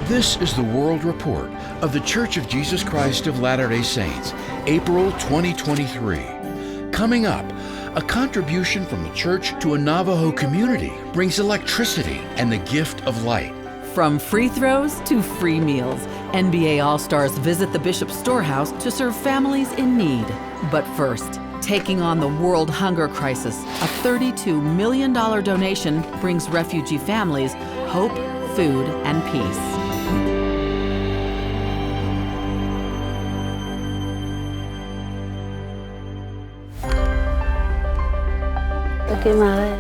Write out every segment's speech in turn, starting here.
This is the World Report of The Church of Jesus Christ of Latter-day Saints, April 2023. Coming up, a contribution from the church to a Navajo community brings electricity and the gift of light. From free throws to free meals, NBA All-Stars visit the Bishop's Storehouse to serve families in need. But first, taking on the world hunger crisis, a $32 million donation brings refugee families hope, food, and peace.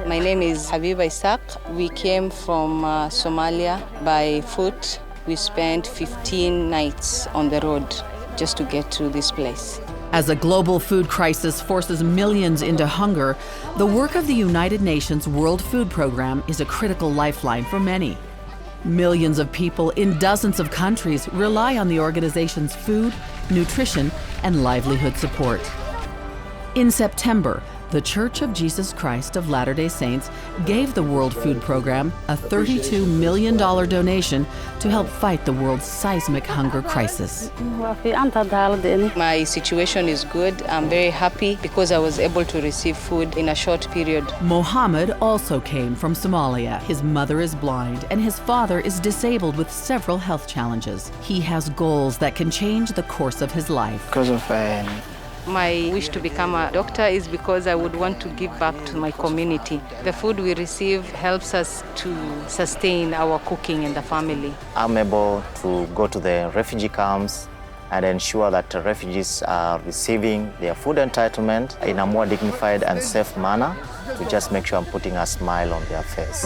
My name is Habib Isaac. We came from Somalia by foot. We spent 15 nights on the road just to get to this place. As a global food crisis forces millions into hunger, the work of the United Nations World Food Program is a critical lifeline for many. Millions of people in dozens of countries rely on the organization's food, nutrition, and livelihood support. In September, the Church of Jesus Christ of Latter-day Saints gave the World Food Program a $32 million donation to help fight the world's seismic hunger crisis. My situation is good. I'm very happy because I was able to receive food in a short period. Mohammed also came from Somalia. His mother is blind and his father is disabled with several health challenges. He has goals that can change the course of his life. Because of My wish to become a doctor is because I would want to give back to my community. The food we receive helps us to sustain our cooking and the family. I'm able to go to the refugee camps and ensure that the refugees are receiving their food entitlement in a more dignified and safe manner to just make sure I'm putting a smile on their face.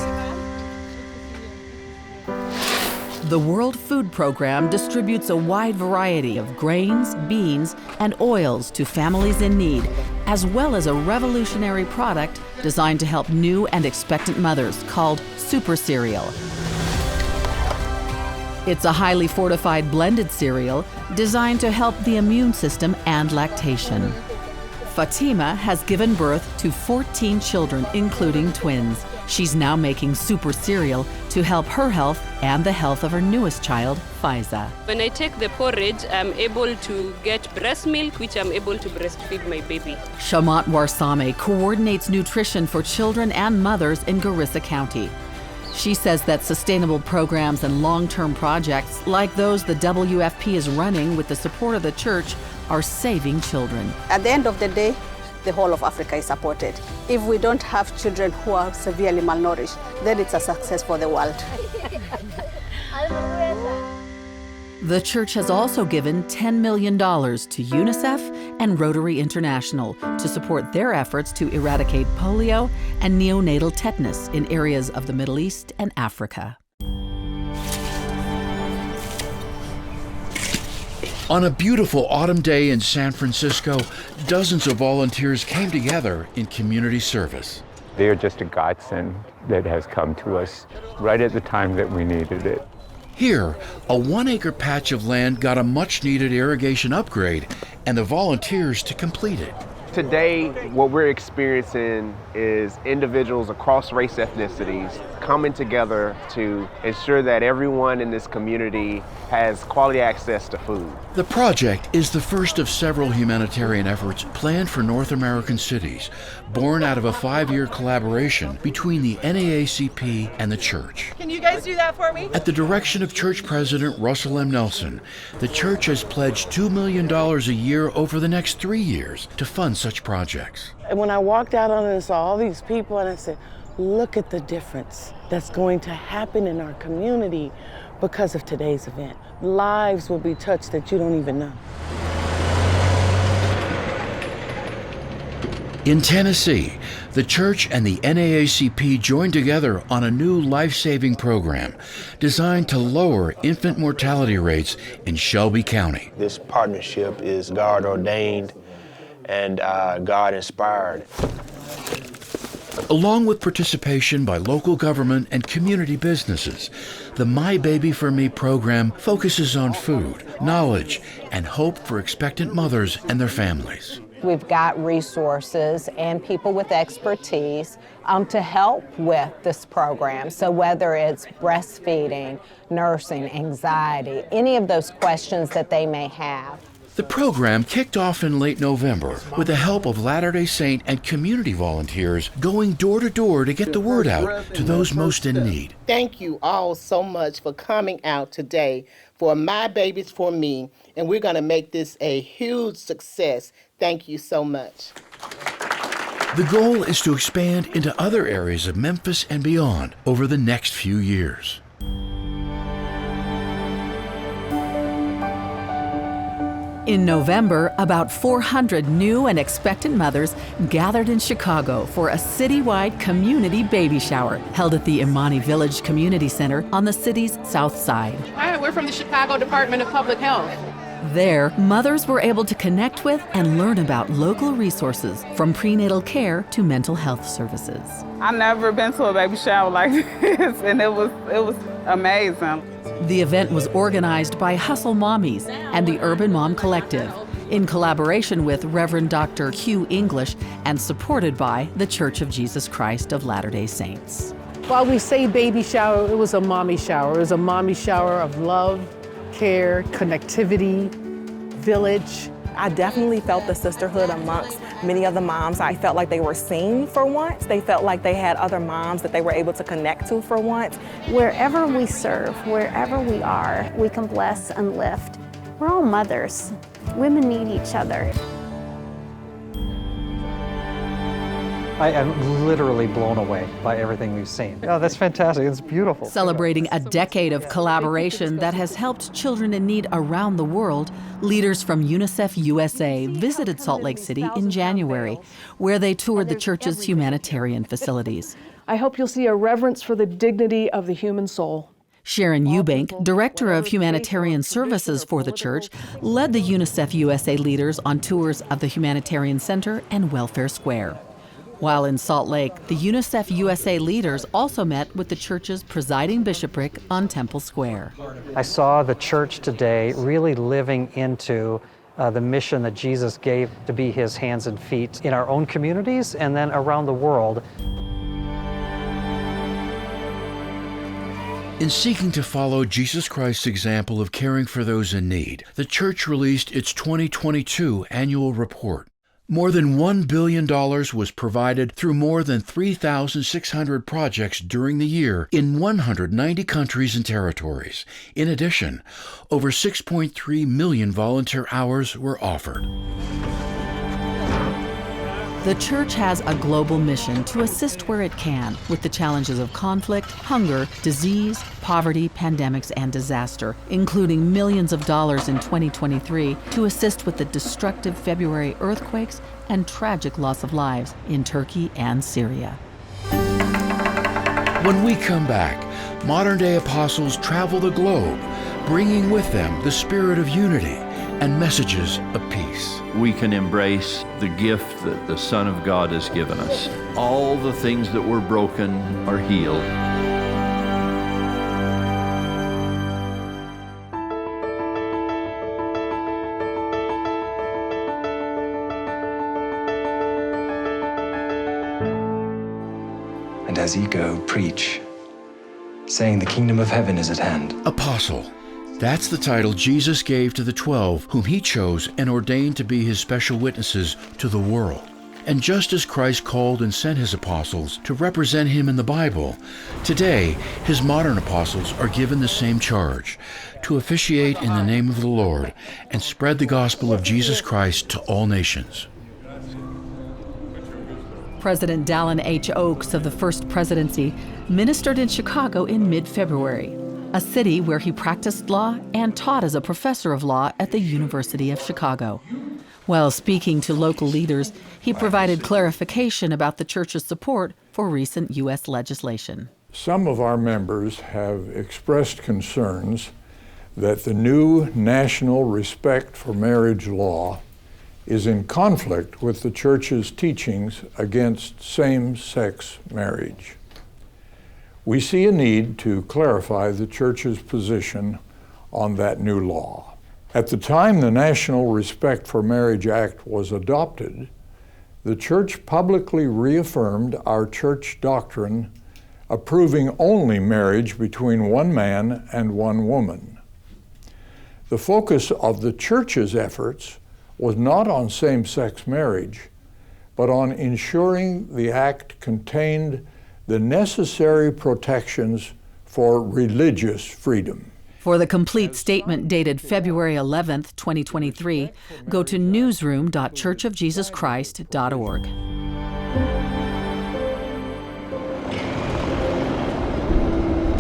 The World Food Program distributes a wide variety of grains, beans, and oils to families in need, as well as a revolutionary product designed to help new and expectant mothers called Super Cereal. It's a highly fortified blended cereal designed to help the immune system and lactation. Fatima has given birth to 14 children, including twins. She's now making Super Cereal to help her health and the health of her newest child, Faiza. When I take the porridge, I'm able to get breast milk, which I'm able to breastfeed my baby. Shamat Warsame coordinates nutrition for children and mothers in Garissa County. She says that sustainable programs and long-term projects like those the WFP is running with the support of the church are saving children. At the end of the day, the whole of Africa is supported. If we don't have children who are severely malnourished, then it's a success for the world. The church has also given $10 million to UNICEF and Rotary International to support their efforts to eradicate polio and neonatal tetanus in areas of the Middle East and Africa. On a beautiful autumn day in San Francisco, dozens of volunteers came together in community service. They're just a godsend that has come to us right at the time that we needed it. Here, a 1-acre patch of land got a much-needed irrigation upgrade and the volunteers to complete it. Today, what we're experiencing is individuals across race ethnicities coming together to ensure that everyone in this community has quality access to food. The project is the first of several humanitarian efforts planned for North American cities, born out of a 5-year collaboration between the NAACP and the church. Can you guys do that for me? At the direction of Church President Russell M. Nelson, the church has pledged $2 million a year over the next 3 years to fund such projects. And when I walked out on it and saw all these people, and I said, look at the difference that's going to happen in our community because of today's event. Lives will be touched that you don't even know. In Tennessee, the church and the NAACP joined together on a new life-saving program designed to lower infant mortality rates in Shelby County. This partnership is God-ordained and God-inspired. Along with participation by local government and community businesses, the My Baby for Me program focuses on food, knowledge, and hope for expectant mothers and their families. We've got resources and people with expertise to help with this program. So whether it's breastfeeding, nursing, anxiety, any of those questions that they may have. The program kicked off in late November with the help of Latter-day Saint and community volunteers going door to door to get the word out to those most in need. Thank you all so much for coming out today for My Babies for Me, and we're going to make this a huge success. Thank you so much. The goal is to expand into other areas of Memphis and beyond over the next few years. In November, about 400 new and expectant mothers gathered in Chicago for a citywide community baby shower held at the Imani Village Community Center on the city's south side. Hi, we're from the Chicago Department of Public Health. There, mothers were able to connect with and learn about local resources from prenatal care to mental health services. I've never been to a baby shower like this, and it was amazing. The event was organized by Hustle Mommies and the Urban Mom Collective in collaboration with Reverend Dr. Hugh English and supported by the Church of Jesus Christ of Latter-day Saints. While we say baby shower, it was a mommy shower. It was a mommy shower of love, care, connectivity, village. I definitely felt the sisterhood amongst many of the moms. I felt like they were seen for once. They felt like they had other moms that they were able to connect to for once. Wherever we serve, wherever we are, we can bless and lift. We're all mothers. Women need each other. I am literally blown away by everything we've seen. Oh, that's fantastic. It's beautiful. Celebrating a decade of collaboration that has helped children in need around the world, leaders from UNICEF USA visited Salt Lake City in January, where they toured the church's humanitarian facilities. I hope you'll see a reverence for the dignity of the human soul. Sharon Eubank, Director of Humanitarian Services for the church, led the UNICEF USA leaders on tours of the Humanitarian Center and Welfare Square. While in Salt Lake, the UNICEF USA leaders also met with the church's presiding bishopric on Temple Square. I saw the church today really living into the mission that Jesus gave to be his hands and feet in our own communities and then around the world. In seeking to follow Jesus Christ's example of caring for those in need, the church released its 2022 annual report. More than $1 billion was provided through more than 3,600 projects during the year in 190 countries and territories. In addition, over 6.3 million volunteer hours were offered. The church has a global mission to assist where it can with the challenges of conflict, hunger, disease, poverty, pandemics, and disaster, including millions of dollars in 2023 to assist with the destructive February earthquakes and tragic loss of lives in Turkey and Syria. When we come back, modern-day apostles travel the globe, bringing with them the spirit of unity and messages of peace. We can embrace the gift that the Son of God has given us. All the things that were broken are healed. And as ye go, preach, saying the kingdom of heaven is at hand. Apostle. That's the title Jesus gave to the 12, whom he chose and ordained to be his special witnesses to the world. And just as Christ called and sent his apostles to represent him in the Bible, today his modern apostles are given the same charge, to officiate in the name of the Lord and spread the gospel of Jesus Christ to all nations. President Dallin H. Oaks of the First Presidency ministered in Chicago in mid-February, a city where he practiced law and taught as a professor of law at the University of Chicago. While speaking to local leaders, he provided clarification about the church's support for recent U.S. legislation. Some of our members have expressed concerns that the new national respect for marriage law is in conflict with the church's teachings against same-sex marriage. We see a need to clarify the church's position on that new law. At the time the National Respect for Marriage Act was adopted, the church publicly reaffirmed our church doctrine approving only marriage between one man and one woman. The focus of the church's efforts was not on same-sex marriage, but on ensuring the act contained the necessary protections for religious freedom. For the complete statement dated February 11th, 2023, go to newsroom.churchofjesuschrist.org.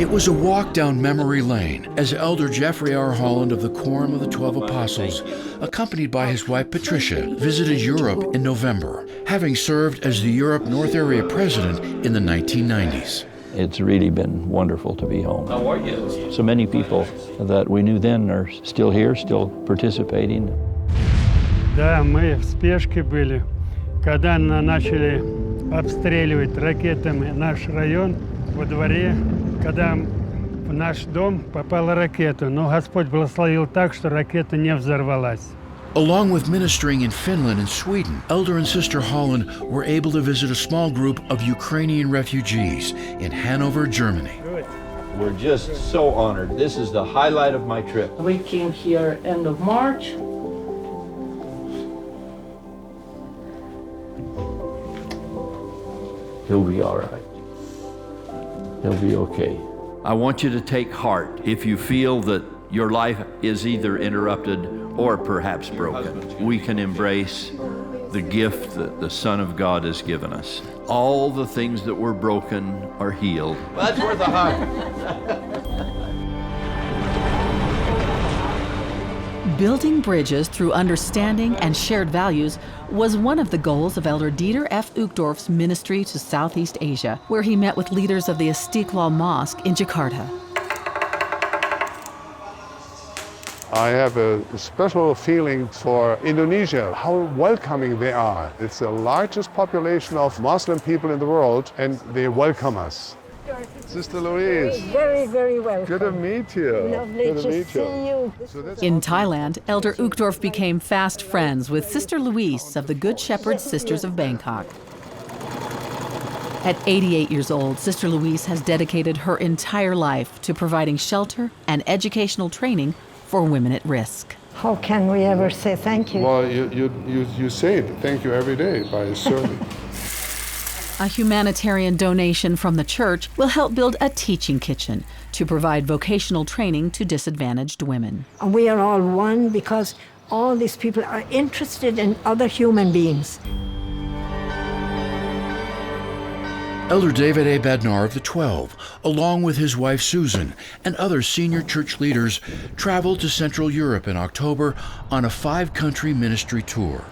It was a walk down memory lane as Elder Jeffrey R. Holland of the Quorum of the 12 Apostles, accompanied by his wife Patricia, visited Europe in November, having served as the Europe North Area President in the 1990s. It's really been wonderful to be home. How are you? So many people that we knew then are still here, still participating. Да, мы в спешке были, когда начали обстреливать ракетами наш район во дворе, когда в наш дом попала ракета, но Господь благословил так, что ракета не взорвалась. Along with ministering in Finland and Sweden, Elder and Sister Holland were able to visit a small group of Ukrainian refugees in Hanover, Germany. We're just so honored. This is the highlight of my trip. We came here end of March. He'll be all right. He'll be okay. I want you to take heart if you feel that your life is either interrupted or perhaps broken. We can embrace the gift that the Son of God has given us. All the things that were broken are healed. That's worth a hug. Building bridges through understanding and shared values was one of the goals of Elder Dieter F. Uchtdorf's ministry to Southeast Asia, where he met with leaders of the Istiqlal Mosque in Jakarta. I have a special feeling for Indonesia, how welcoming they are. It's the largest population of Muslim people in the world, and they welcome us. Sister Louise. Very, very welcome. Good to meet you. Lovely to see you. In Thailand, Elder Uchtdorf became fast friends with Sister Louise of the Good Shepherd Sisters of Bangkok. At 88 years old, Sister Louise has dedicated her entire life to providing shelter and educational training for women at risk. How can we ever say thank you? Well, you say it, thank you every day by serving. A humanitarian donation from the church will help build a teaching kitchen to provide vocational training to disadvantaged women. We are all one because all these people are interested in other human beings. Elder David A. Bednar of the 12, along with his wife Susan and other senior church leaders, traveled to Central Europe in October on a 5-country ministry tour.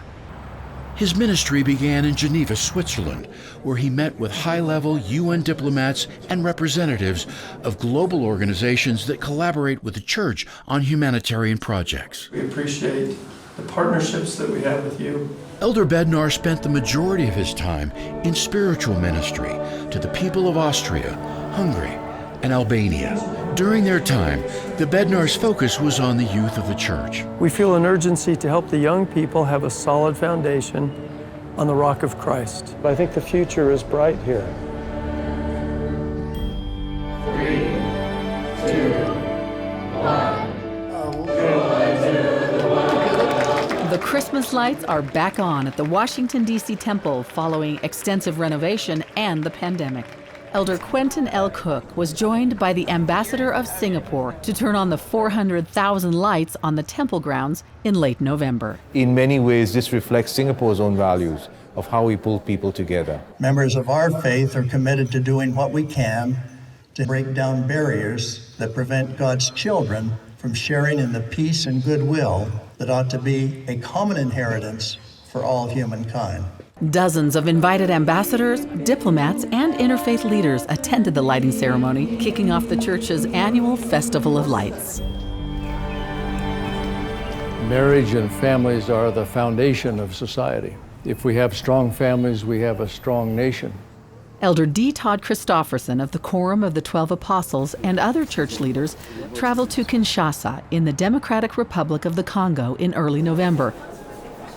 His ministry began in Geneva, Switzerland, where he met with high-level UN diplomats and representatives of global organizations that collaborate with the church on humanitarian projects. We appreciate the partnerships that we have with you. Elder Bednar spent the majority of his time in spiritual ministry to the people of Austria, Hungary, and Albania. During their time, the Bednar's focus was on the youth of the church. We feel an urgency to help the young people have a solid foundation on the rock of Christ. I think the future is bright here. 3, 2, 1. The Christmas lights are back on at the Washington, D.C. temple following extensive renovation and the pandemic. Elder Quentin L. Cook was joined by the ambassador of Singapore to turn on the 400,000 lights on the temple grounds in late November. In many ways, this reflects Singapore's own values of how we pull people together. Members of our faith are committed to doing what we can to break down barriers that prevent God's children from sharing in the peace and goodwill that ought to be a common inheritance for all humankind. Dozens of invited ambassadors, diplomats, and interfaith leaders attended the lighting ceremony, kicking off the church's annual Festival of Lights. Marriage and families are the foundation of society. If we have strong families, we have a strong nation. Elder D. Todd Christofferson of the Quorum of the 12 Apostles and other church leaders traveled to Kinshasa in the Democratic Republic of the Congo in early November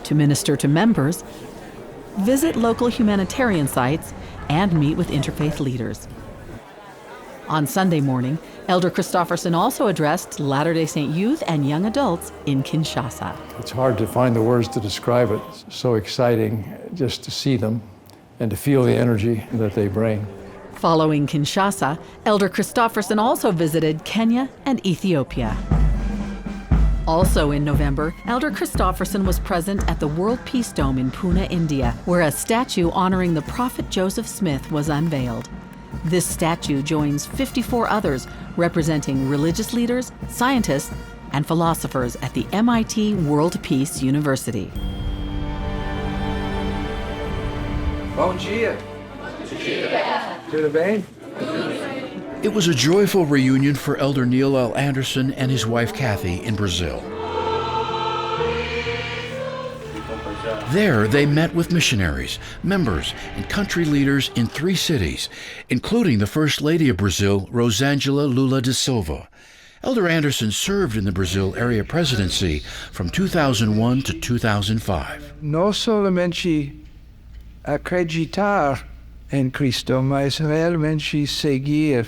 to minister to members, visit local humanitarian sites, and meet with interfaith leaders. On Sunday morning, Elder Christofferson also addressed Latter-day Saint youth and young adults in Kinshasa. It's hard to find the words to describe it. It's so exciting just to see them and to feel the energy that they bring. Following Kinshasa, Elder Christofferson also visited Kenya and Ethiopia. Also in November, Elder Christofferson was present at the World Peace Dome in Pune, India, where a statue honoring the prophet Joseph Smith was unveiled. This statue joins 54 others representing religious leaders, scientists, and philosophers at the MIT World Peace University. Bom dia. Tudo bem? It was a joyful reunion for Elder Neil L. Anderson and his wife Kathy in Brazil. There, they met with missionaries, members, and country leaders in 3 cities, including the First Lady of Brazil, Rosângela Lula da Silva. Elder Anderson served in the Brazil Area Presidency from 2001 to 2005. Não somente acreditar em Cristo, mas realmente seguir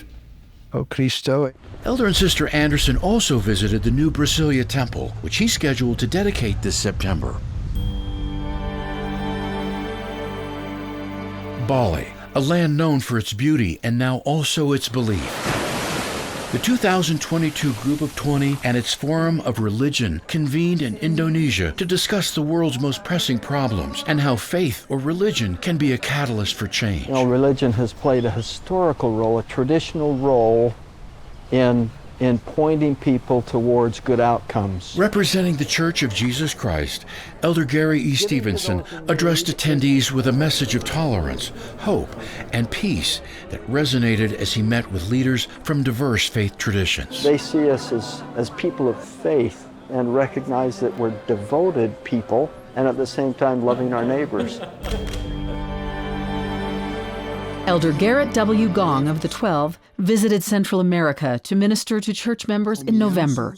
o Cristo. Elder and Sister Anderson also visited the new Brasilia Temple, which he's scheduled to dedicate this September. Bali, a land known for its beauty and now also its belief. The 2022 Group of 20 and its Forum of Religion convened in Indonesia to discuss the world's most pressing problems and how faith or religion can be a catalyst for change. You know, religion has played a historical role, a traditional role in pointing people towards good outcomes. Representing the Church of Jesus Christ, Elder Gary E. Stevenson addressed attendees with a message of tolerance, hope, and peace that resonated as he met with leaders from diverse faith traditions. They see us as people of faith and recognize that we're devoted people and at the same time loving our neighbors. Elder Garrett W. Gong of the 12 visited Central America to minister to church members in November.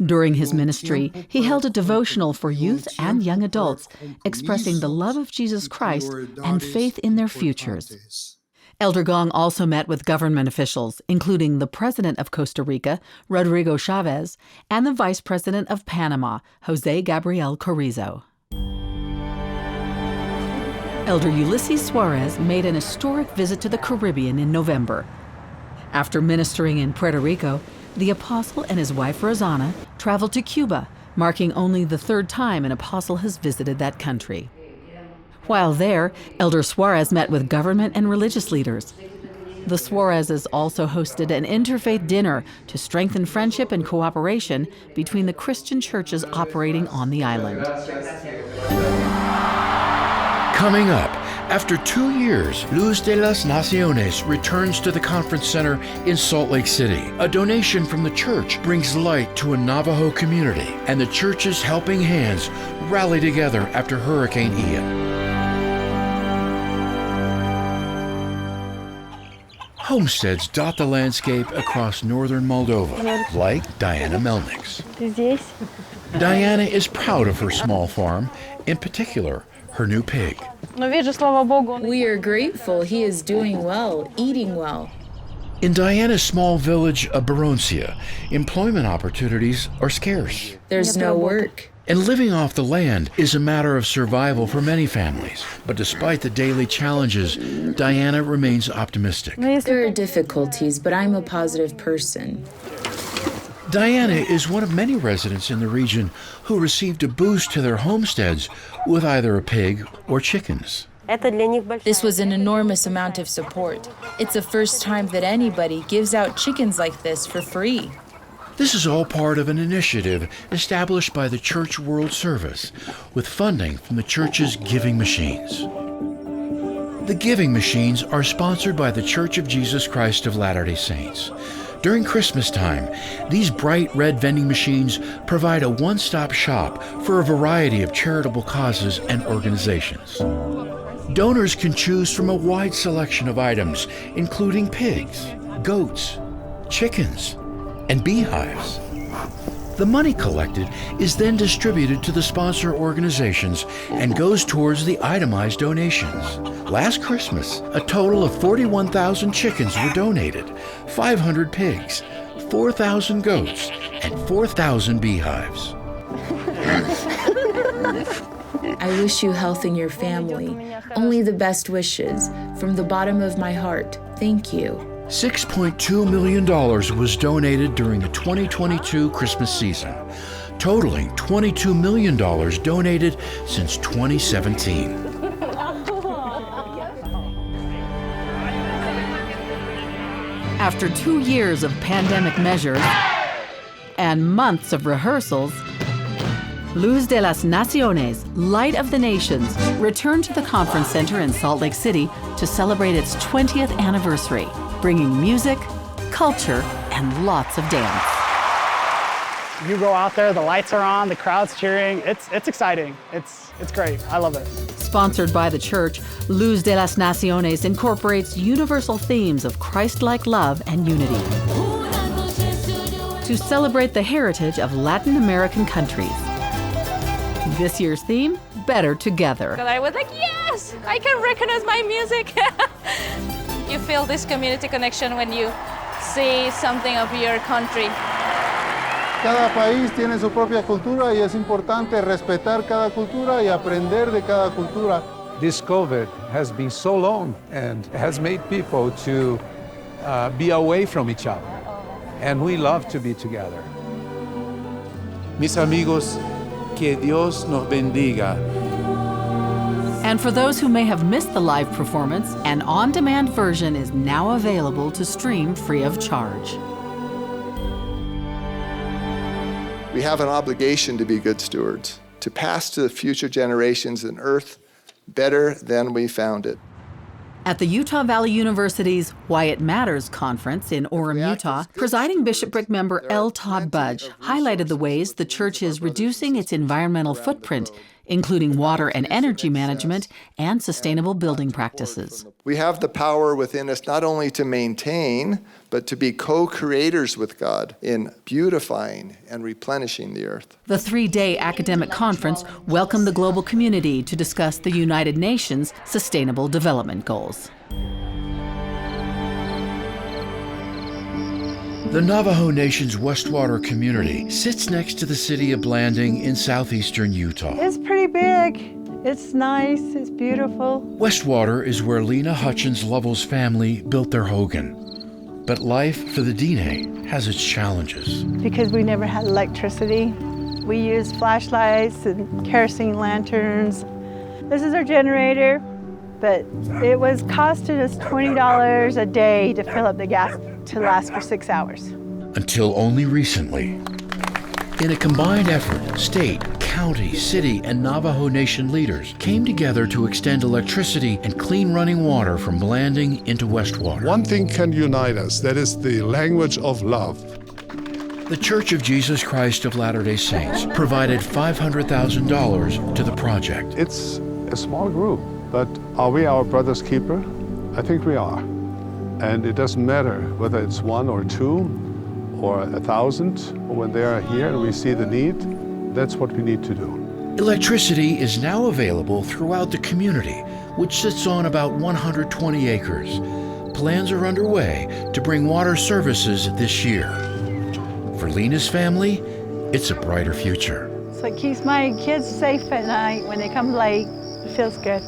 During his ministry, he held a devotional for youth and young adults, expressing the love of Jesus Christ and faith in their futures. Elder Gong also met with government officials, including the President of Costa Rica, Rodrigo Chavez, and the Vice President of Panama, Jose Gabriel Carrizo. Elder Ulysses Suarez made an historic visit to the Caribbean in November. After ministering in Puerto Rico, the apostle and his wife Rosanna traveled to Cuba, marking only the 3rd time an apostle has visited that country. While there, Elder Suarez met with government and religious leaders. The Suarezes also hosted an interfaith dinner to strengthen friendship and cooperation between the Christian churches operating on the island. Coming up, after 2 years, Luz de las Naciones returns to the conference center in Salt Lake City. A donation from the church brings light to a Navajo community, and the church's helping hands rally together after Hurricane Ian. Homesteads dot the landscape across northern Moldova, like Diana Melnick's. Diana is proud of her small farm, in particular, her new pig. We are grateful he is doing well, eating well. In Diana's small village of Baroncia, employment opportunities are scarce. There's no work. And living off the land is a matter of survival for many families. But despite the daily challenges, Diana remains optimistic. There are difficulties, but I'm a positive person. Diana is one of many residents in the region who received a boost to their homesteads with either a pig or chickens. This was an enormous amount of support. It's the first time that anybody gives out chickens like this for free. This is all part of an initiative established by the Church World Service with funding from the church's giving machines. The giving machines are sponsored by the Church of Jesus Christ of Latter-day Saints. During Christmas time, these bright red vending machines provide a one-stop shop for a variety of charitable causes and organizations. Donors can choose from a wide selection of items, including pigs, goats, chickens, and beehives. The money collected is then distributed to the sponsor organizations and goes towards the itemized donations. Last Christmas, a total of 41,000 chickens were donated, 500 pigs, 4,000 goats, and 4,000 beehives. I wish you health in your family. Only the best wishes. From the bottom of my heart, thank you. $6.2 million was donated during the 2022 Christmas season, totaling $22 million donated since 2017. After 2 years of pandemic measures and months of rehearsals, Luz de las Naciones, Light of the Nations, returned to the conference center in Salt Lake City to celebrate its 20th anniversary, bringing music, culture, and lots of dance. You go out there, the lights are on, the crowd's cheering. It's exciting. It's great. I love it. Sponsored by the church, Luz de las Naciones incorporates universal themes of Christ-like love and unity to celebrate the heritage of Latin American countries. This year's theme, Better Together. I was like, yes, I can recognize my music. You feel this community connection when you see something of your country. Cada país tiene su propia cultura y es importante respetar cada cultura y aprender de cada cultura. This COVID has been so long and has made people to be away from each other. And we love to be together. Mis amigos, que Dios nos bendiga. And for those who may have missed the live performance, an on-demand version is now available to stream free of charge. We have an obligation to be good stewards, to pass to the future generations an earth better than we found it. At the Utah Valley University's Why It Matters conference in Orem, Utah, presiding bishopric member L. Todd Budge highlighted the ways the church is reducing its environmental footprint, including water and energy management and sustainable building practices. We have the power within us not only to maintain, but to be co-creators with God in beautifying and replenishing the earth. The 3-day academic conference welcomed the global community to discuss the United Nations Sustainable Development Goals. The Navajo Nation's Westwater community sits next to the city of Blanding in southeastern Utah. It's pretty big. It's nice. It's beautiful. Westwater is where Lena Hutchins Lovell's family built their hogan. But life for the Dine has its challenges. Because we never had electricity, we used flashlights and kerosene lanterns. This is our generator, but it was costing us $20 a day to fill up the gas to last for 6 hours. Until only recently. In a combined effort, state, county, city, and Navajo Nation leaders came together to extend electricity and clean running water from Blanding into Westwater. One thing can unite us, that is the language of love. The Church of Jesus Christ of Latter-day Saints provided $500,000 to the project. It's a small group, but are we our brother's keeper? I think we are. And it doesn't matter whether it's 1 or 2 or 1,000, or when they are here and we see the need, that's what we need to do. Electricity is now available throughout the community, which sits on about 120 acres. Plans are underway to bring water services this year. For Lena's family, it's a brighter future. So it keeps my kids safe at night when they come late. It feels good.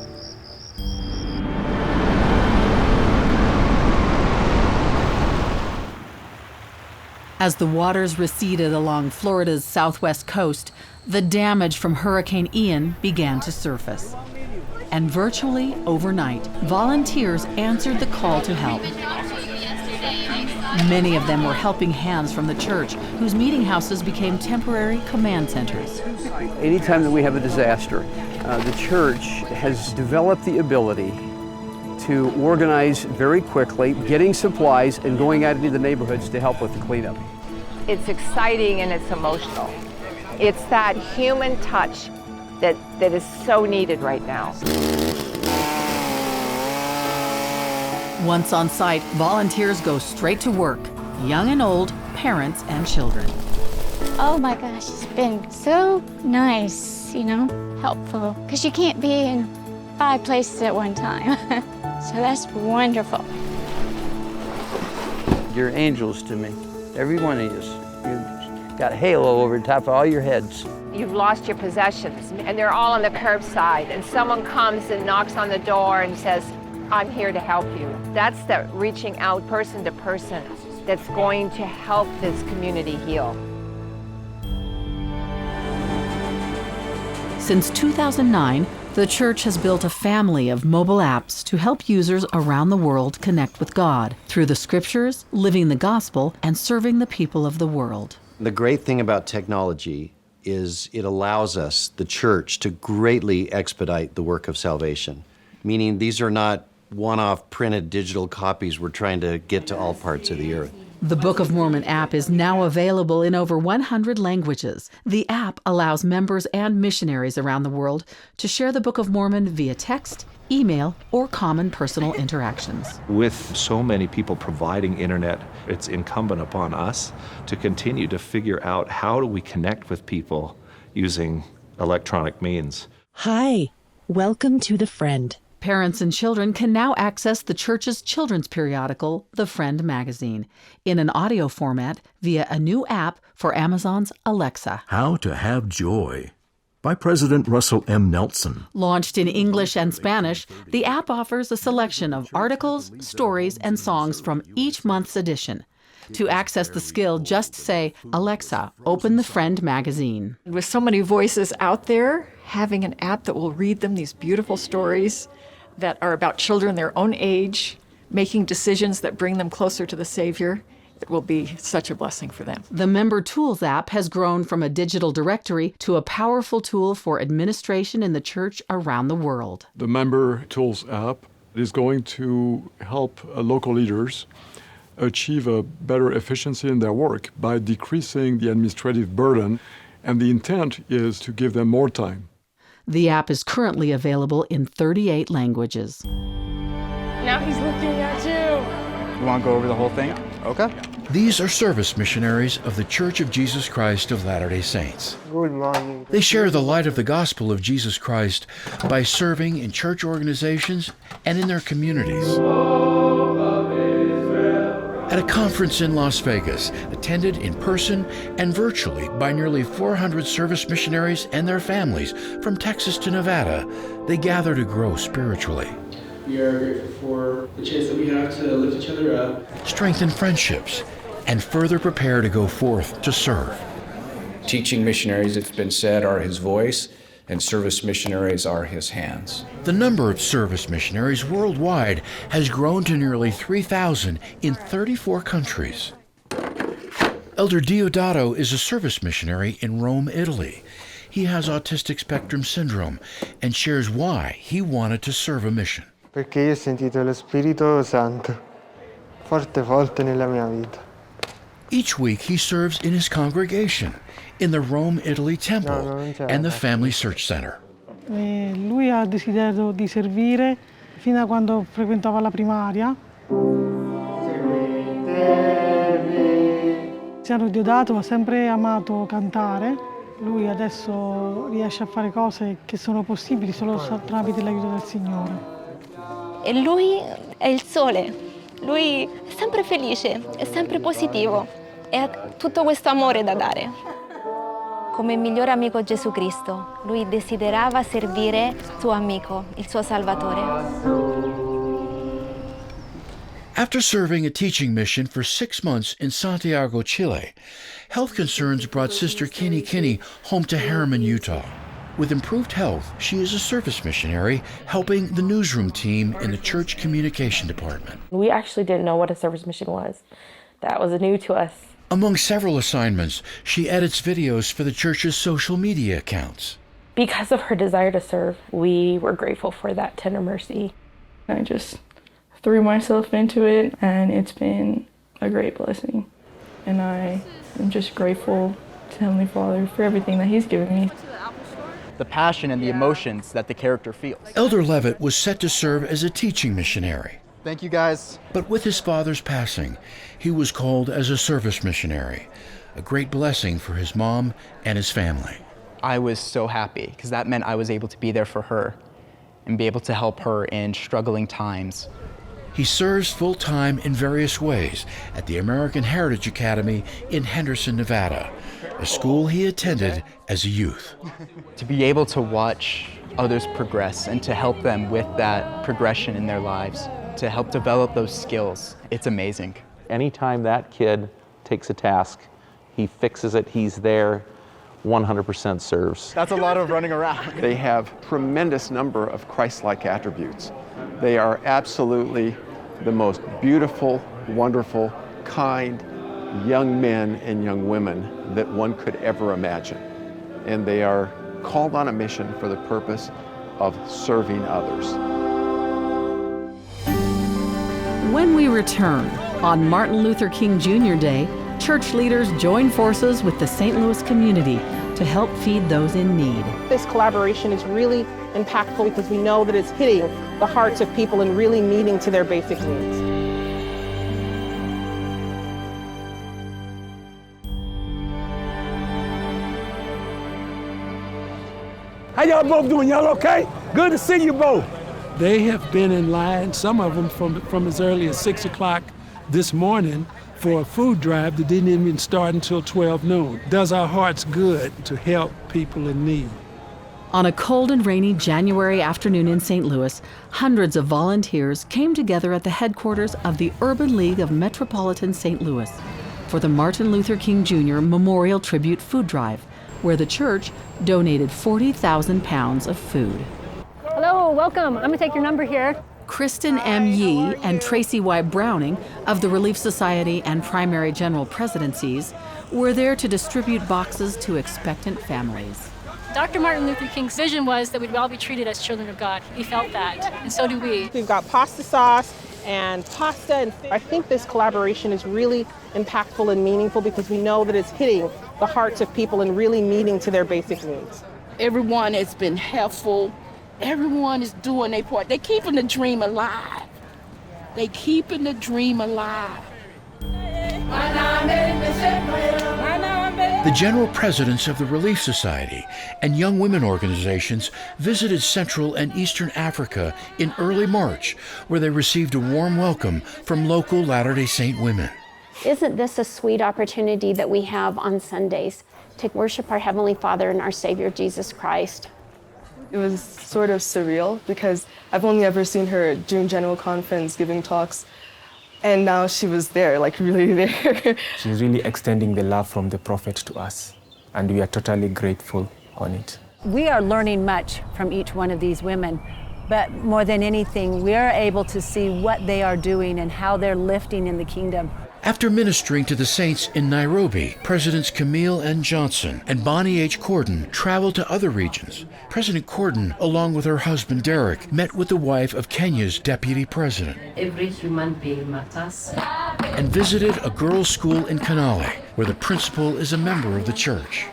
As the waters receded along Florida's southwest coast, the damage from Hurricane Ian began to surface. And virtually overnight, volunteers answered the call to help. Many of them were helping hands from the church, whose meeting houses became temporary command centers. Anytime that we have a disaster, the church has developed the ability to organize very quickly, getting supplies and going out into the neighborhoods to help with the cleanup. It's exciting and it's emotional. It's that human touch that is so needed right now. Once on site, volunteers go straight to work, young and old, parents and children. Oh my gosh, it's been so nice, helpful, because you can't be in 5 places at one time. So that's wonderful. You're angels to me, every one of you. You've got a halo over the top of all your heads. You've lost your possessions, and they're all on the curbside, and someone comes and knocks on the door and says, I'm here to help you. That's the reaching out person to person that's going to help this community heal. Since 2009, the church has built a family of mobile apps to help users around the world connect with God through the scriptures, living the gospel, and serving the people of the world. The great thing about technology is it allows us, the church, to greatly expedite the work of salvation, meaning these are not one-off printed digital copies we're trying to get to all parts of the earth. The Book of Mormon app is now available in over 100 languages. The app allows members and missionaries around the world to share the Book of Mormon via text, email, or common personal interactions. With so many people providing internet, it's incumbent upon us to continue to figure out how do we connect with people using electronic means. Hi, welcome to The Friend. Parents and children can now access the church's children's periodical, The Friend magazine, in an audio format via a new app for Amazon's Alexa. How to Have Joy by President Russell M. Nelson. Launched in English and Spanish, the app offers a selection of articles, stories, and songs from each month's edition. To access the skill, just say, Alexa, open The Friend magazine. With so many voices out there, having an app that will read them these beautiful stories that are about children their own age, making decisions that bring them closer to the Savior, it will be such a blessing for them. The Member Tools app has grown from a digital directory to a powerful tool for administration in the church around the world. The Member Tools app is going to help local leaders achieve a better efficiency in their work by decreasing the administrative burden, and the intent is to give them more time. The app is currently available in 38 languages. Now he's looking at you. You want to go over the whole thing? Okay. These are service missionaries of the Church of Jesus Christ of Latter-day Saints. Good morning. They share the light of the gospel of Jesus Christ by serving in church organizations and in their communities. At a conference in Las Vegas, attended in person and virtually by nearly 400 service missionaries and their families from Texas to Nevada, they gather to grow spiritually. We are grateful for the chance that we have to lift each other up, strengthen friendships, and further prepare to go forth to serve. Teaching missionaries, it's been said, are his voice, and service missionaries are his hands. The number of service missionaries worldwide has grown to nearly 3,000 in 34 countries. Elder Diodato is a service missionary in Rome, Italy. He has autistic spectrum syndrome and shares why he wanted to serve a mission. Perché io ho sentito lo Spirito Santo forte nella mia vita. Each week he serves in his congregation, in the Rome, Italy Temple and the Family Search Center. Lui ha desiderio di servire fino a quando frequentava la primaria. Signor Diodato ha sempre amato cantare. Lui adesso riesce a fare cose che sono possibili solo tramite l'aiuto del Signore. E lui è il sole. Lui è sempre felice, è sempre positivo e ha tutto questo amore da dare. Come migliore amico Gesù Cristo, lui desiderava servire il suo amico, il suo Salvatore. After serving a teaching mission for 6 months in Santiago, Chile, health concerns brought Sister Kinney home to Harriman, Utah. With improved health, she is a service missionary helping the newsroom team in the church communication department. We actually didn't know what a service mission was. That was new to us. Among several assignments, she edits videos for the church's social media accounts. Because of her desire to serve, we were grateful for that tender mercy. I just threw myself into it, and it's been a great blessing. And I am just grateful to Heavenly Father for everything that He's given me. The passion and the emotions that the character feels. Elder Levitt was set to serve as a teaching missionary. Thank you, guys. But with his father's passing, he was called as a service missionary, a great blessing for his mom and his family. I was so happy because that meant I was able to be there for her and be able to help her in struggling times. He serves full-time in various ways at the American Heritage Academy in Henderson, Nevada, a school he attended as a youth. To be able to watch others progress and to help them with that progression in their lives, to help develop those skills, it's amazing. Anytime that kid takes a task, he fixes it, he's there, 100% serves. That's a lot of running around. They have tremendous number of Christ-like attributes. They are absolutely the most beautiful, wonderful, kind young men and young women that one could ever imagine. And they are called on a mission for the purpose of serving others. When we return on Martin Luther King Jr. Day, church leaders join forces with the St. Louis community to help feed those in need. This collaboration is really impactful because we know that it's hitting the hearts of people and really meeting to their basic needs. How y'all both doing? Y'all okay? Good to see you both. They have been in line, some of them from as early as 6 o'clock this morning for a food drive that didn't even start until 12 noon. Does our hearts good to help people in need. On a cold and rainy January afternoon in St. Louis, hundreds of volunteers came together at the headquarters of the Urban League of Metropolitan St. Louis for the Martin Luther King Jr. Memorial Tribute Food Drive, where the church donated 40,000 pounds of food. Hello, welcome. I'm gonna take your number here. Kristen M. Yee and Tracy Y. Browning of the Relief Society and Primary General Presidencies were there to distribute boxes to expectant families. Dr. Martin Luther King's vision was that we'd all be treated as children of God. He felt that, and so do we. We've got pasta sauce and pasta, and I think this collaboration is really impactful and meaningful because we know that it's hitting the hearts of people and really meeting to their basic needs. Everyone has been helpful. Everyone is doing their part. They're keeping the dream alive. They're keeping the dream alive. The general presidents of the Relief Society and young women organizations visited Central and Eastern Africa in early March, where they received a warm welcome from local Latter-day Saint women. Isn't this a sweet opportunity that we have on Sundays to worship our Heavenly Father and our Savior, Jesus Christ? It was sort of surreal because I've only ever seen her during General Conference giving talks, and now she was there, like really there. She's really extending the love from the prophet to us, and we are totally grateful on it. We are learning much from each one of these women, but more than anything, we are able to see what they are doing and how they're lifting in the kingdom. After ministering to the saints in Nairobi, Presidents Camille N. Johnson and Bonnie H. Cordon traveled to other regions. President Cordon, along with her husband Derek, met with the wife of Kenya's deputy president. Every human being matters. And visited a girls' school in Canale, where the principal is a member of the church.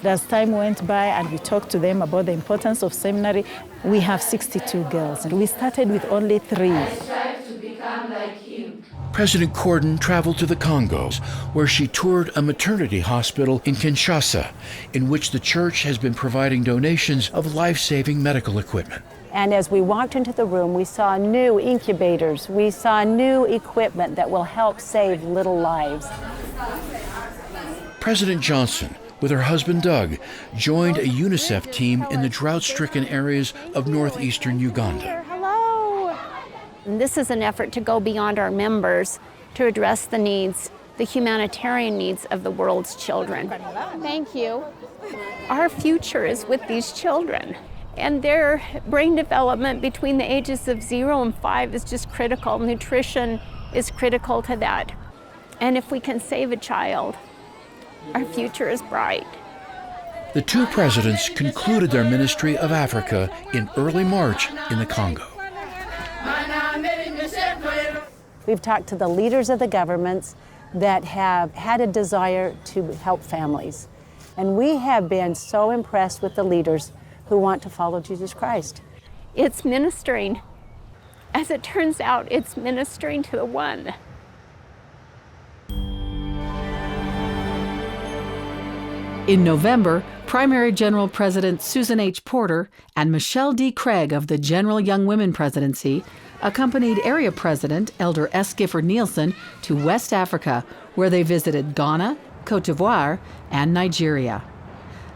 As time went by and we talked to them about the importance of seminary, we have 62 girls, and we started with only 3. President Cordon traveled to the Congos, where she toured a maternity hospital in Kinshasa, in which the church has been providing donations of life-saving medical equipment. And as we walked into the room, we saw new incubators, we saw new equipment that will help save little lives. President Johnson, with her husband Doug, joined a UNICEF team in the drought-stricken areas of northeastern Uganda. And this is an effort to go beyond our members to address the needs, the humanitarian needs of the world's children. Thank you. Our future is with these children, and their brain development between the ages of 0 and 5 is just critical. Nutrition is critical to that. And if we can save a child, our future is bright. The two presidents concluded their ministry of Africa in early March in the Congo. We've talked to the leaders of the governments that have had a desire to help families. And we have been so impressed with the leaders who want to follow Jesus Christ. It's ministering As it turns out, it's ministering to the one. In November, Primary General President Susan H. Porter and Michelle D. Craig of the General Young Women Presidency accompanied Area President Elder S. Gifford Nielsen to West Africa, where they visited Ghana, Cote d'Ivoire, and Nigeria.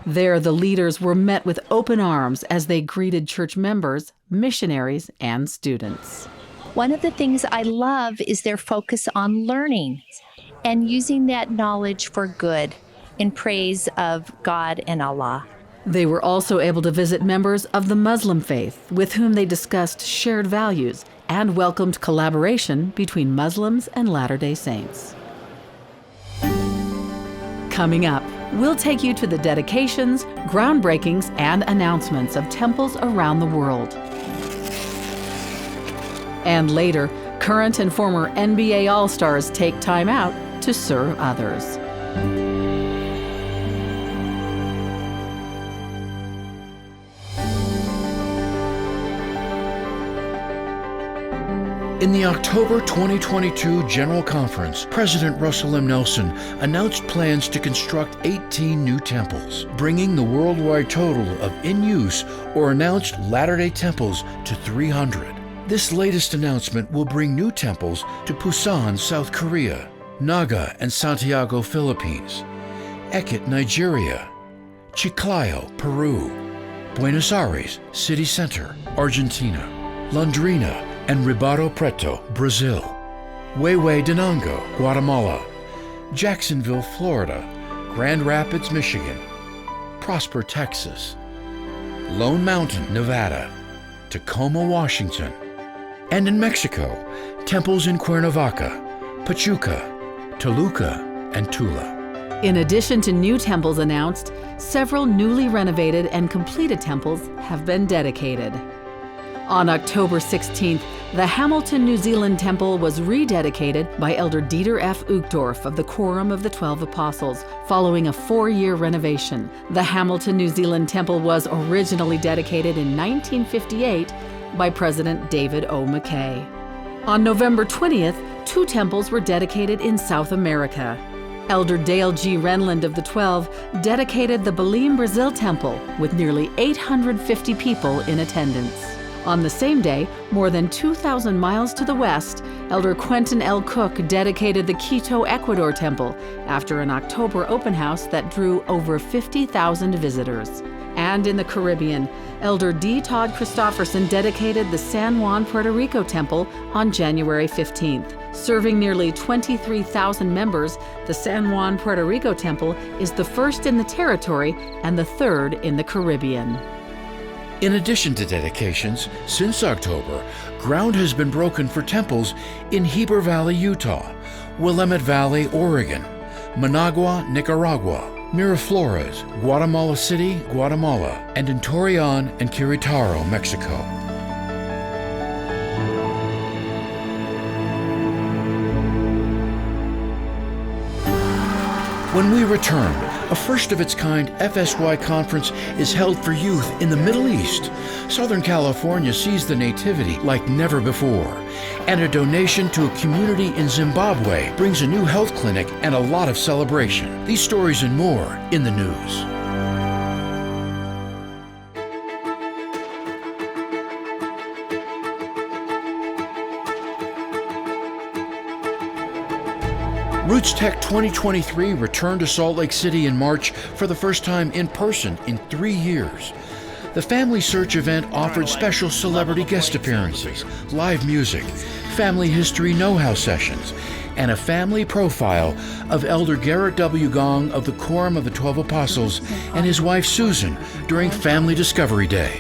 There, the leaders were met with open arms as they greeted church members, missionaries, and students. One of the things I love is their focus on learning and using that knowledge for good in praise of God and Allah. They were also able to visit members of the Muslim faith, with whom they discussed shared values and welcomed collaboration between Muslims and Latter-day Saints. Coming up, we'll take you to the dedications, groundbreakings, and announcements of temples around the world. And later, current and former NBA All-Stars take time out to serve others. In the October 2022 General Conference, President Russell M. Nelson announced plans to construct 18 new temples, bringing the worldwide total of in-use or announced Latter-day temples to 300. This latest announcement will bring new temples to Busan, South Korea, Naga and Santiago, Philippines, Ekit, Nigeria, Chiclayo, Peru, Buenos Aires City Center, Argentina, Londrina, and Ribeirão Preto, Brazil, Huehue Denango, Guatemala, Jacksonville, Florida, Grand Rapids, Michigan, Prosper, Texas, Lone Mountain, Nevada, Tacoma, Washington, and in Mexico, temples in Cuernavaca, Pachuca, Toluca, and Tula. In addition to new temples announced, several newly renovated and completed temples have been dedicated. On October 16th, the Hamilton, New Zealand Temple was rededicated by Elder Dieter F. Uchtdorf of the Quorum of the 12 Apostles, following a 4-year renovation. The Hamilton, New Zealand Temple was originally dedicated in 1958 by President David O. McKay. On November 20th, 2 temples were dedicated in South America. Elder Dale G. Renland of the 12 dedicated the Belém, Brazil Temple with nearly 850 people in attendance. On the same day, more than 2,000 miles to the west, Elder Quentin L. Cook dedicated the Quito, Ecuador Temple after an October open house that drew over 50,000 visitors. And in the Caribbean, Elder D. Todd Christofferson dedicated the San Juan, Puerto Rico Temple on January 15th. Serving nearly 23,000 members, the San Juan, Puerto Rico Temple is the first in the territory and the third in the Caribbean. In addition to dedications, since October, ground has been broken for temples in Heber Valley, Utah, Willamette Valley, Oregon, Managua, Nicaragua, Miraflores, Guatemala City, Guatemala, and in Torreon and Querétaro, Mexico. When we return, a first-of-its-kind FSY conference is held for youth in the Middle East. Southern California sees the nativity like never before. And a donation to a community in Zimbabwe brings a new health clinic and a lot of celebration. These stories and more in the news. Roots Tech 2023 returned to Salt Lake City in March for the first time in person in 3 years. The Family Search event offered special celebrity guest appearances, live music, family history know-how sessions, and a family profile of Elder Garrett W. Gong of the Quorum of the 12 Apostles and his wife Susan during Family Discovery Day.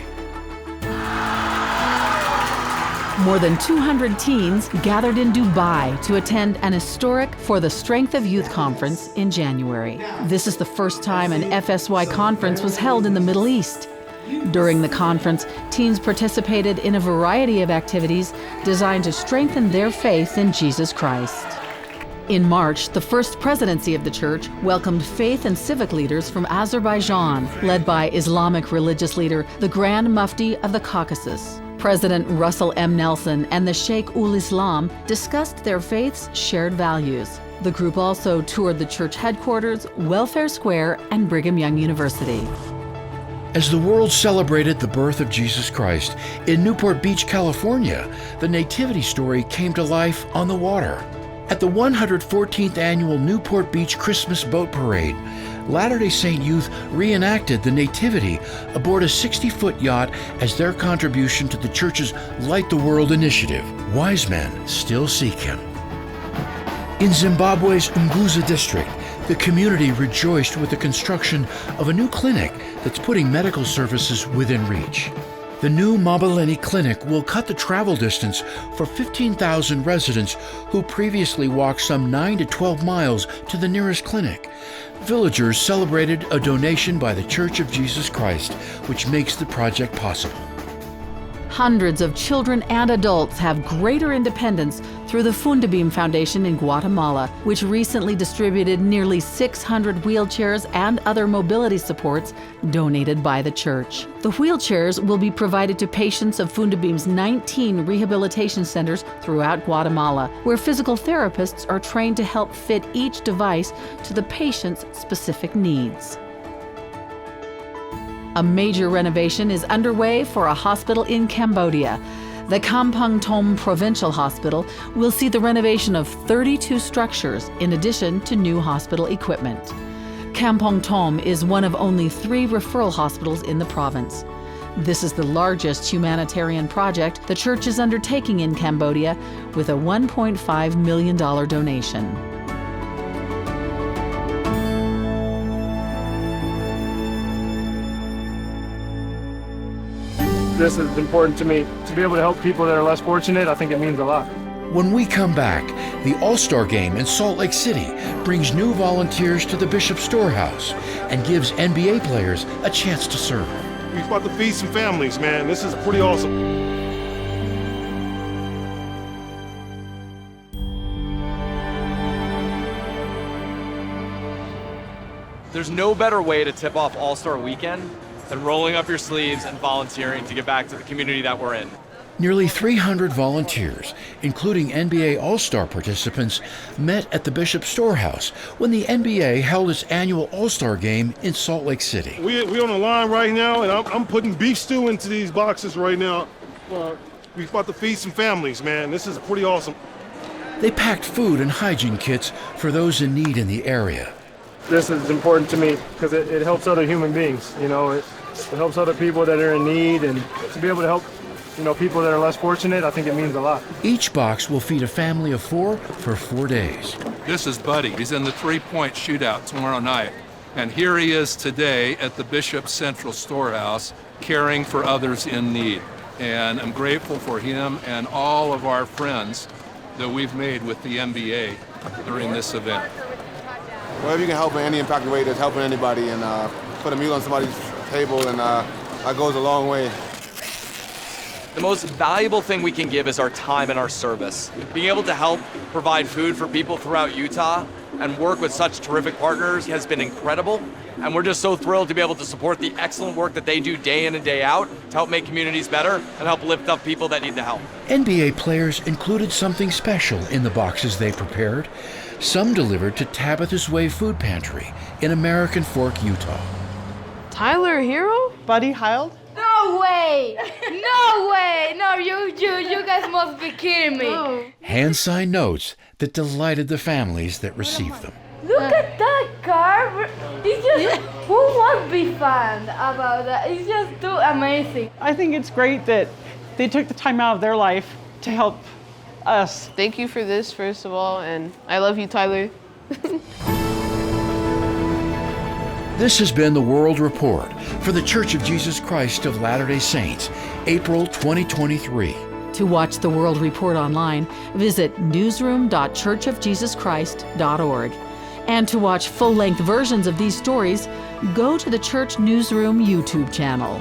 More than 200 teens gathered in Dubai to attend an historic For the Strength of Youth conference in January. This is the first time an FSY conference was held in the Middle East. During the conference, teens participated in a variety of activities designed to strengthen their faith in Jesus Christ. In March, the First Presidency of the Church welcomed faith and civic leaders from Azerbaijan, led by Islamic religious leader, the Grand Mufti of the Caucasus. President Russell M. Nelson and the Sheikh ul Islam discussed their faith's shared values. The group also toured the church headquarters, Welfare Square, and Brigham Young University. As the world celebrated the birth of Jesus Christ in Newport Beach, California, the Nativity story came to life on the water. At the 114th annual Newport Beach Christmas Boat Parade, Latter-day Saint youth reenacted the Nativity aboard a 60-foot yacht as their contribution to the church's Light the World initiative. Wise men still seek him. In Zimbabwe's Unguza district, the community rejoiced with the construction of a new clinic that's putting medical services within reach. The new Mabaleni Clinic will cut the travel distance for 15,000 residents who previously walked some 9 to 12 miles to the nearest clinic. Villagers celebrated a donation by the Church of Jesus Christ, which makes the project possible. Hundreds of children and adults have greater independence through the Fundabim Foundation in Guatemala, which recently distributed nearly 600 wheelchairs and other mobility supports donated by the church. The wheelchairs will be provided to patients of Fundabim's 19 rehabilitation centers throughout Guatemala, where physical therapists are trained to help fit each device to the patient's specific needs. A major renovation is underway for a hospital in Cambodia. The Kampong Thom Provincial Hospital will see the renovation of 32 structures in addition to new hospital equipment. Kampong Thom is one of only 3 referral hospitals in the province. This is the largest humanitarian project the church is undertaking in Cambodia with a $1.5 million donation. This is important to me. To be able to help people that are less fortunate, I think it means a lot. When we come back, the All-Star Game in Salt Lake City brings new volunteers to the Bishop Storehouse and gives NBA players a chance to serve. We're about to feed some families, man. This is pretty awesome. There's no better way to tip off All-Star Weekend than rolling up your sleeves and volunteering to give back to the community that we're in. Nearly 300 volunteers, including NBA All-Star participants, met at the Bishop Storehouse when the NBA held its annual All-Star Game in Salt Lake City. We're on the line right now, and I'm putting beef stew into these boxes right now. We're about to feed some families, man. This is pretty awesome. They packed food and hygiene kits for those in need in the area. This is important to me because it helps other human beings. You know, it helps other people that are in need, and to be able to help, people that are less fortunate, I think it means a lot. Each box will feed a family of 4 for 4 days. This is Buddy. He's in the three-point shootout tomorrow night. And here he is today at the Bishop Central Storehouse, caring for others in need. And I'm grateful for him and all of our friends that we've made with the NBA during this event. Well, if you can help in any impactful way that's helping anybody and put a meal on somebody's table, and that goes a long way. The most valuable thing we can give is our time and our service. Being able to help provide food for people throughout Utah and work with such terrific partners has been incredible. And we're just so thrilled to be able to support the excellent work that they do day in and day out to help make communities better and help lift up people that need the help. NBA players included something special in the boxes they prepared. Some delivered to Tabitha's Way Food Pantry in American Fork, Utah. Tyler Hero? Buddy Hild? No way! No way! No, you guys must be kidding me. Oh. Hand-signed notes that delighted the families that received them. Look at that car! It's just, who won't be fun about that? It's just too amazing. I think it's great that they took the time out of their life to help us. Thank you for this, first of all, and I love you, Tyler. This has been the World Report for the Church of Jesus Christ of Latter-day Saints, April 2023. To watch the World Report online, visit newsroom.churchofjesuschrist.org. And to watch full-length versions of these stories, go to the Church Newsroom YouTube channel.